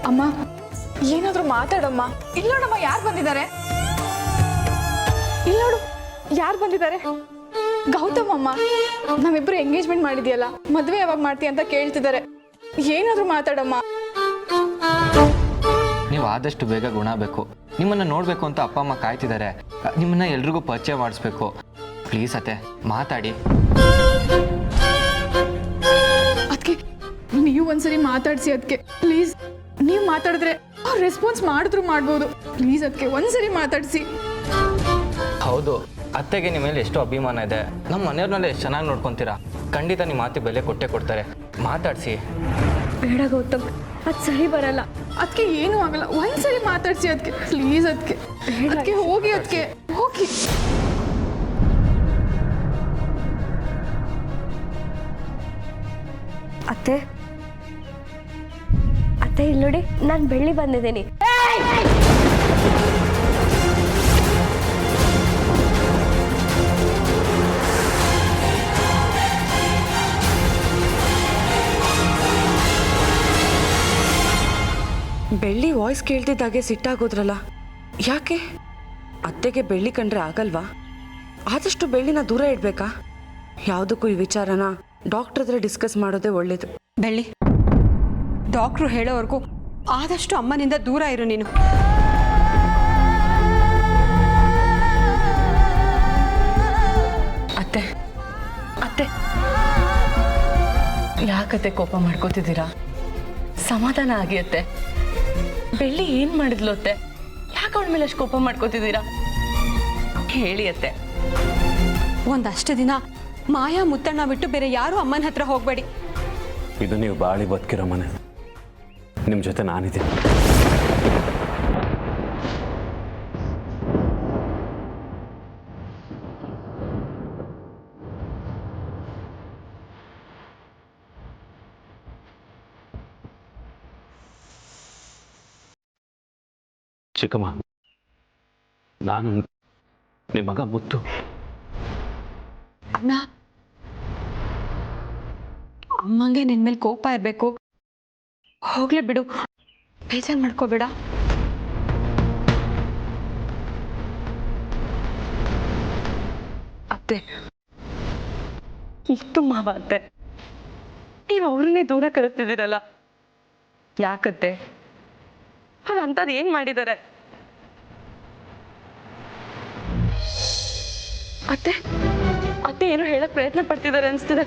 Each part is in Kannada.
ಅಮ್ಮ ಏನಾದರೂ ಮಾತಾಡಮ್ಮ. ಇಲ್ಲಿ ನೋಡಮ್ಮ ಯಾರು ಬಂದಿದ್ದಾರೆ, ಇಲ್ಲಿ ನೋಡು ಯಾರು ಬಂದಿದ್ದಾರೆ. ಗೌತಮ್ ಅಮ್ಮ, ನಾವಿಬ್ರು ಎಂಗೇಜ್ಮೆಂಟ್ ಮಾಡಿದ್ಯಲ್ಲ, ಮದುವೆ ಯಾವಾಗ ಮಾಡ್ತೀಯ ಅಂತ ಕೇಳ್ತಿದ್ದಾರೆ. ಏನಾದರೂ ಮಾತಾಡಮ್ಮ. ನೀವು ಆದಷ್ಟು ಬೇಗ ಗುಣ ಬೇಕು. ನಿಮ್ಮನ್ನು ನೋಡಬೇಕು ಅಂತ ಅಪ್ಪ ಅಮ್ಮ ಕಾಯ್ತಿದ್ದಾರೆ. ನಿಮ್ಮನ್ನ ಎಲ್ರಿಗೂ ಪರಿಚಯ ಮಾಡಿಸ್ಬೇಕು. ಪ್ಲೀಸ್ ಅತ್ತೆ ಮಾತಾಡಿ. ಅದಕ್ಕೆ ನೀವು ಒಂದ್ಸರಿ ಮಾತಾಡಿಸಿ. ಅದಕ್ಕೆ ಪ್ಲೀಸ್, ನೀವು ಮಾತಾಡಿದ್ರೆ ಅವ್ರು ರೆಸ್ಪಾನ್ಸ್ ಮಾಡಿದ್ರು ಮಾಡ್ಬೋದು. ಪ್ಲೀಸ್ ಅದಕ್ಕೆ ಒಂದ್ಸರಿ ಮಾತಾಡಿಸಿ. ಹೌದು, ಅತ್ತೆಗೆ ನಿಮ್ಮ ಮೇಲೆ ಎಷ್ಟು ಅಭಿಮಾನ ಇದೆ. ನಮ್ಮ ಮನೆಯವ್ರನ್ನೆಲ್ಲ ಎಷ್ಟು ಚೆನ್ನಾಗಿ ನೋಡ್ಕೊತೀರಾ. ಖಂಡಿತ ನಿಮ್ಮ ಮಾತಿಗೆ ಬೆಲೆ ಕೊಟ್ಟೇ ಕೊಡ್ತಾರೆ. ಮಾತಾಡಿಸಿ. ಬೇಡ ಗೌತಮ್, ಅದು ಸರಿ ಬರಲ್ಲ. ಅದಕ್ಕೆ ಏನೂ ಆಗಲ್ಲ, ಒಂದ್ಸರಿ ಮಾತಾಡಿಸಿ. ಅದಕ್ಕೆ ಪ್ಲೀಸ್, ಅದಕ್ಕೆ ಹೋಗಿ, ಅದಕ್ಕೆ ಹೋಗಿ. ಅತ್ತೆ ಅತ್ತೆ ಇಲ್ಲಿ ನೋಡಿ, ನಾನು ಬೆಳ್ಳಿ ಬಂದಿದ್ದೀನಿ. ಬೆಳ್ಳಿ ವಾಯ್ಸ್ ಕೇಳ್ತಿದ್ದಾಗೆ ಸಿಟ್ಟಾಗೋದ್ರಲ್ಲ, ಯಾಕೆ? ಅತ್ತೆಗೆ ಬೆಳ್ಳಿ ಕಂಡ್ರೆ ಆಗಲ್ವಾ? ಆದಷ್ಟು ಬೆಳ್ಳಿನ ದೂರ ಇಡಬೇಕಾ? ಯಾವುದಕ್ಕೂ ಈ ವಿಚಾರನ ಡಾಕ್ಟರ್ ಹತ್ರ ಡಿಸ್ಕಸ್ ಮಾಡೋದೇ ಒಳ್ಳೇದು. ಬೆಳ್ಳಿ, ಡಾಕ್ಟ್ರು ಹೇಳೋವರೆಗೂ ಆದಷ್ಟು ಅಮ್ಮನಿಂದ ದೂರ ಇರು ನೀನು. ಅತ್ತೆ ಅತ್ತೆ ಯಾಕತ್ತೆ ಕೋಪ ಮಾಡ್ಕೋತಿದ್ದೀರಾ? ಸಮಾಧಾನ ಆಗಿ ಅತ್ತೆ. ಬೆಳ್ಳಿ ಏನ್ ಮಾಡಿದ್ಲು ಅತ್ತೆ? ಯಾಕೆ ಅವಳ ಮೇಲೆ ಅಷ್ಟು ಕೋಪ ಮಾಡ್ಕೋತಿದ್ದೀರಾ? ಹೇಳಿ ಅತ್ತೆ. ಒಂದಷ್ಟು ದಿನ ಮಾಯಾ ಮುತ್ತಣ್ಣ ಬಿಟ್ಟು ಬೇರೆ ಯಾರು ಅಮ್ಮನ ಹತ್ರ ಹೋಗಬೇಡಿ. ಇದು ನೀವು ಬಾಳಿ ಬದುಕಿರೋ ಮನೆ. ನಿಮ್ಮ ಜೊತೆ ನಾನಿದ್ದೀನಿ. ಚಿಕ್ಕಮ್ಮ, ನಾನು ನಿಮ್ಮ ಮಗ ಮುತ್ತು. ಅಣ್ಣ, ಅಮ್ಮಂಗೆ ನಿನ್ ಮೇಲೆ ಕೋಪ ಇರಬೇಕು. ಹೋಗ್ಲೇ ಬಿಡು, ಬೇಜಾರು ಮಾಡ್ಕೋಬೇಡ. ಅತ್ತೆ ಇಷ್ಟು ಮಾವ ಅತ್ತೆ, ನೀವು ಅವ್ರನ್ನೇ ದೂರ ಕರೆಸ್ತಿದ್ದೀರಲ್ಲ, ಯಾಕತ್ತೆ? ಅದಂತದ್ದು ಏನ್ ಮಾಡಿದ್ದಾರೆ? ಅತ್ತೆ ಅತ್ತೆ ಏನೋ ಹೇಳಕ್ ಪ್ರಯತ್ನ ಪಡ್ತಿದ್ದಾರೆ ಅನ್ಸ್ತಿದೆ.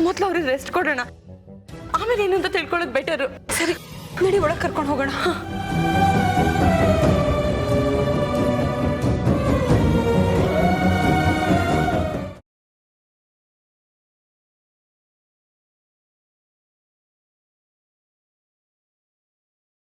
ಮೊದ್ಲು ಅವ್ರಿಗೆ ರೆಸ್ಟ್ ಕೊಡೋಣ, ಆಮೇಲೆ ಏನು ಅಂತ ತಿಳ್ಕೊಳ್ಳೋದು ಬೆಟರು. ಸರಿ ನಡಿ, ಒಳಗೆ ಕರ್ಕೊಂಡು ಹೋಗೋಣ.